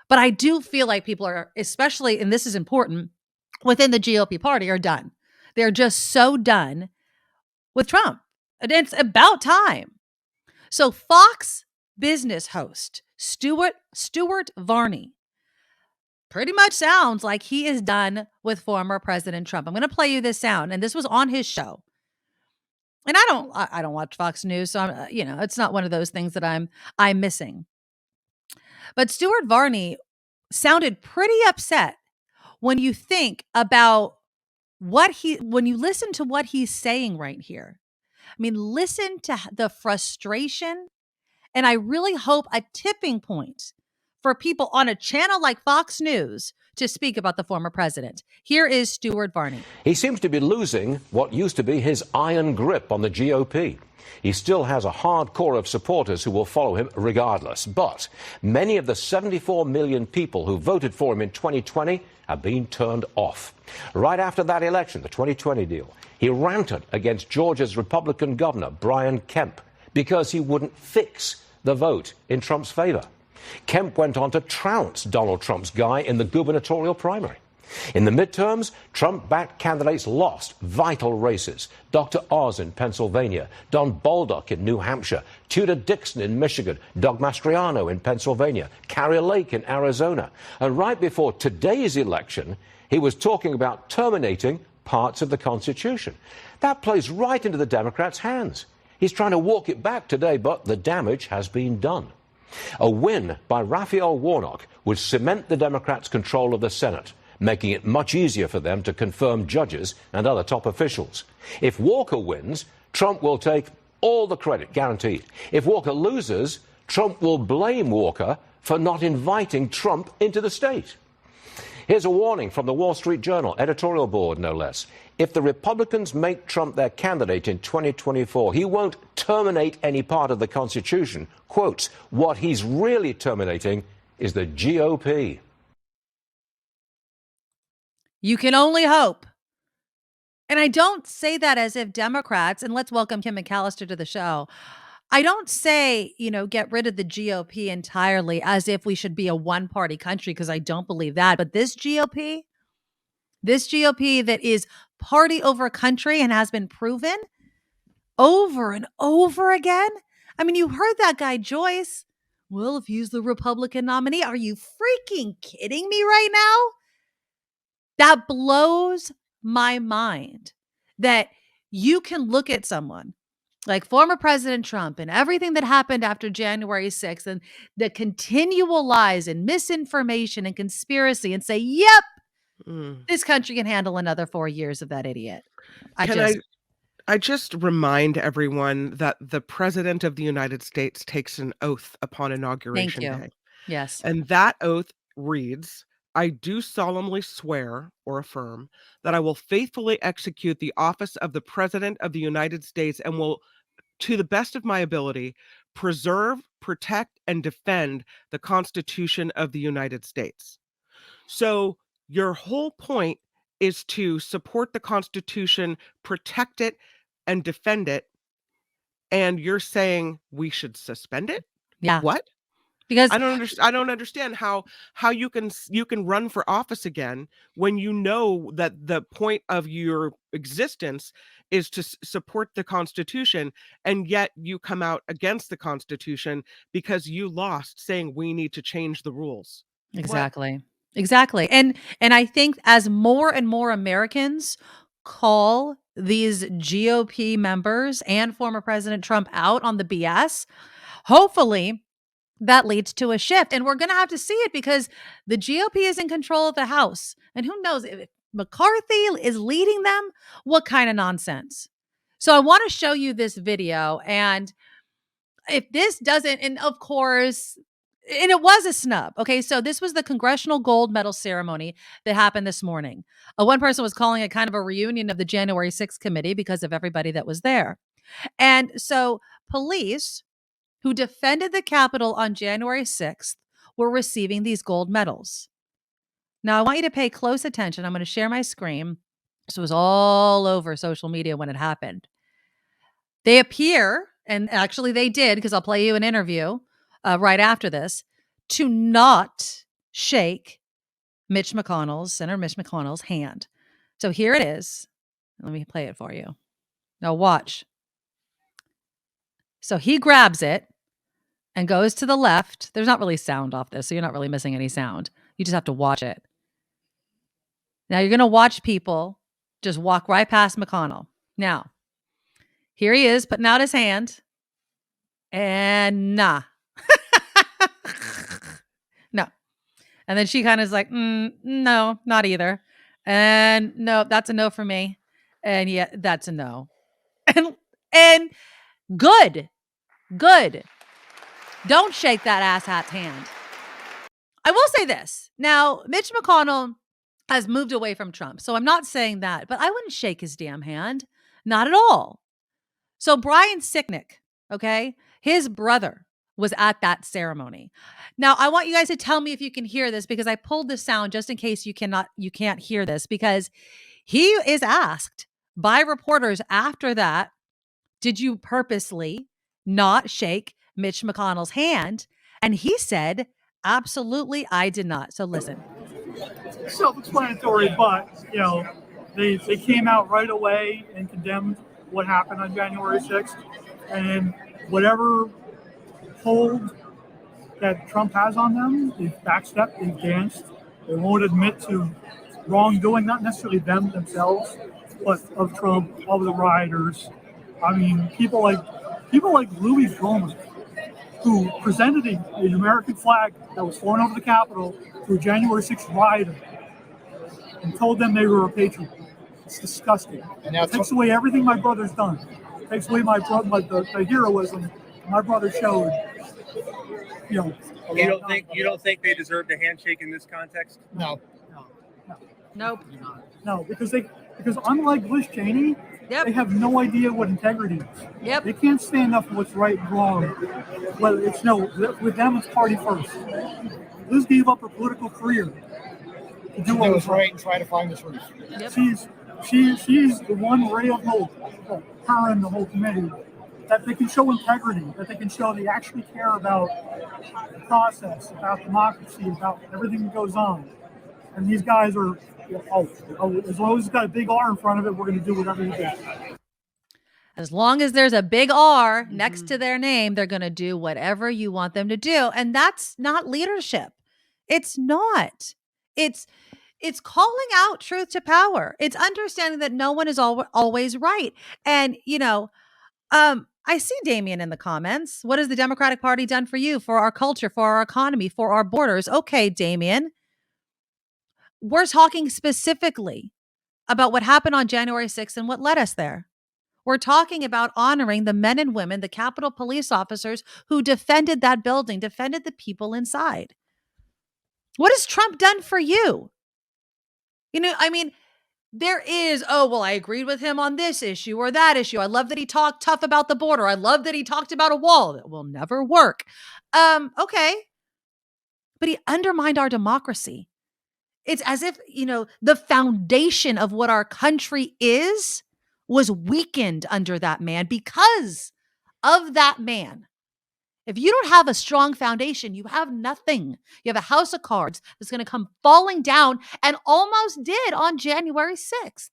But I do feel like people are, especially, and this is important, within the GOP party, are done. They're just so done with Trump. And it's about time. So Fox business host Stuart Varney pretty much sounds like he is done with former President Trump. I'm going to play you this sound, and this was on his show. And I don't watch Fox News, so I'm, it's not one of those things that I'm missing. But Stuart Varney sounded pretty upset when you think about when you listen to what he's saying right here. I mean, listen to the frustration, and I really hope a tipping point for people on a channel like Fox News to speak about the former president. Here is Stuart Varney. He seems to be losing what used to be his iron grip on the GOP. He still has a hard core of supporters who will follow him regardless. But many of the 74 million people who voted for him in 2020 have been turned off. Right after that election, the 2020 deal, he ranted against Georgia's Republican governor, Brian Kemp, because he wouldn't fix the vote in Trump's favor. Kemp went on to trounce Donald Trump's guy in the gubernatorial primary. In the midterms, Trump-backed candidates lost vital races. Dr. Oz in Pennsylvania, Don Bolduc in New Hampshire, Tudor Dixon in Michigan, Doug Mastriano in Pennsylvania, Carrie Lake in Arizona. And right before today's election, he was talking about terminating parts of the Constitution. That plays right into the Democrats' hands. He's trying to walk it back today, but the damage has been done. A win by Raphael Warnock would cement the Democrats' control of the Senate, making it much easier for them to confirm judges and other top officials. If Walker wins, Trump will take all the credit, guaranteed. If Walker loses, Trump will blame Walker for not inviting Trump into the state. Here's a warning from the Wall Street Journal, editorial board no less. If the Republicans make Trump their candidate in 2024, he won't terminate any part of the Constitution. Quotes, what he's really terminating is the GOP. You can only hope. And I don't say that as if Democrats, and let's welcome Kim McAllister to the show. I don't say, get rid of the GOP entirely as if we should be a one-party country, because I don't believe that. But this GOP that is party over country and has been proven over and over again. I mean, you heard that guy, Joyce. Well, if he's the Republican nominee, are you freaking kidding me right now? That blows my mind that you can look at someone like former President Trump and everything that happened after January 6th and the continual lies and misinformation and conspiracy and say, yep, this country can handle another 4 years of that idiot. I just remind everyone that the President of the United States takes an oath upon Inauguration Day. Yes. And that oath reads, I do solemnly swear or affirm that I will faithfully execute the office of the President of the United States and will, to the best of my ability, preserve, protect, and defend the Constitution of the United States. So your whole point is to support the Constitution, protect it, and defend it. And you're saying we should suspend it? Yeah. What? Because I don't understand how you can run for office again when you know that the point of your existence is to support the Constitution, and yet you come out against the Constitution because you lost, saying we need to change the rules. Exactly. What? Exactly. And I think as more and more Americans call these GOP members and former President Trump out on the BS, hopefully that leads to a shift. And we're going to have to see it because the GOP is in control of the House. And who knows if McCarthy is leading them, what kind of nonsense. So I want to show you this video. And if this doesn't, and of course, and it was a snub. Okay, so this was the Congressional Gold Medal ceremony that happened this morning. One person was calling it kind of a reunion of the January 6th committee because of everybody that was there. And so police who defended the Capitol on January 6th were receiving these gold medals. Now, I want you to pay close attention. I'm going to share my screen. This was all over social media when it happened. They appear, and actually they did, because I'll play you an interview right after this, to not shake Senator Mitch McConnell's hand. So here it is. Let me play it for you. Now watch. So he grabs it and goes to the left. There's not really sound off this, so you're not really missing any sound. You just have to watch it. Now you're going to watch people just walk right past McConnell. Now, here he is putting out his hand. And nah. No. And then she kind of is like, no, not either. And no, that's a no for me. And yeah, that's a no. And good. Don't shake that asshat's hand. I will say this. Now, Mitch McConnell has moved away from Trump. So I'm not saying that, but I wouldn't shake his damn hand. Not at all. So Brian Sicknick, okay, his brother was at that ceremony. Now, I want you guys to tell me if you can hear this, because I pulled the sound just in case you can't hear this, because he is asked by reporters after that, did you purposely not shake Mitch McConnell's hand? And he said, absolutely, I did not. So listen. Self-explanatory, but they came out right away and condemned what happened on January 6th, and whatever hold that Trump has on them, they've backstepped, they've danced, they won't admit to wrongdoing, not necessarily them themselves, but of Trump, of the rioters. I mean, people like Louis Gohmert, who presented an American flag that was flown over the Capitol to a January 6th rioter and told them they were a patriot. It's disgusting. It takes away everything my brother's done. It takes away the heroism my brother showed. You don't think they deserved a handshake in this context? No. Nope. No, because unlike Liz Cheney, Yep. they have no idea what integrity is. Yep. They can't stand up for what's right and wrong. But with them it's party first. Liz gave up her political career to do what was right and try to find the truth. Yep. She's the one ray of hope, her and the whole committee, that they can show integrity, that they can show they actually care about the process, about democracy, about everything that goes on. And these guys are, as long as it's got a big R in front of it, we're going to do whatever you do. As long as there's a big R next to their name, they're going to do whatever you want them to do. And that's not leadership. It's not. It's calling out truth to power. It's understanding that no one is always right. And, I see Damien in the comments. What has the Democratic Party done for you, for our culture, for our economy, for our borders? Okay, Damien. We're talking specifically about what happened on January 6th and what led us there. We're talking about honoring the men and women, the Capitol police officers who defended that building, defended the people inside. What has Trump done for you? There is, I agreed with him on this issue or that issue. I love that he talked tough about the border. I love that he talked about a wall that will never work. Okay. But he undermined our democracy. It's as if, the foundation of what our country is was weakened under that man because of that man. If you don't have a strong foundation, you have nothing. You have a house of cards that's going to come falling down, and almost did on January 6th.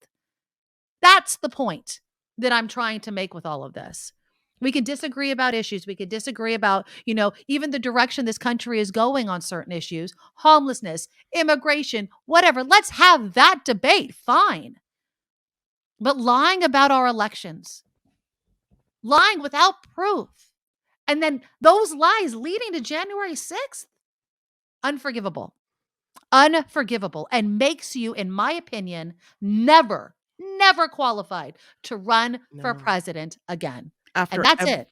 That's the point that I'm trying to make with all of this. We can disagree about issues. We can disagree about, even the direction this country is going on certain issues, homelessness, immigration, whatever. Let's have that debate. Fine. But lying about our elections, lying without proof, and then those lies leading to January 6th, unforgivable, and makes you, in my opinion, never qualified to run for president again. And that's it.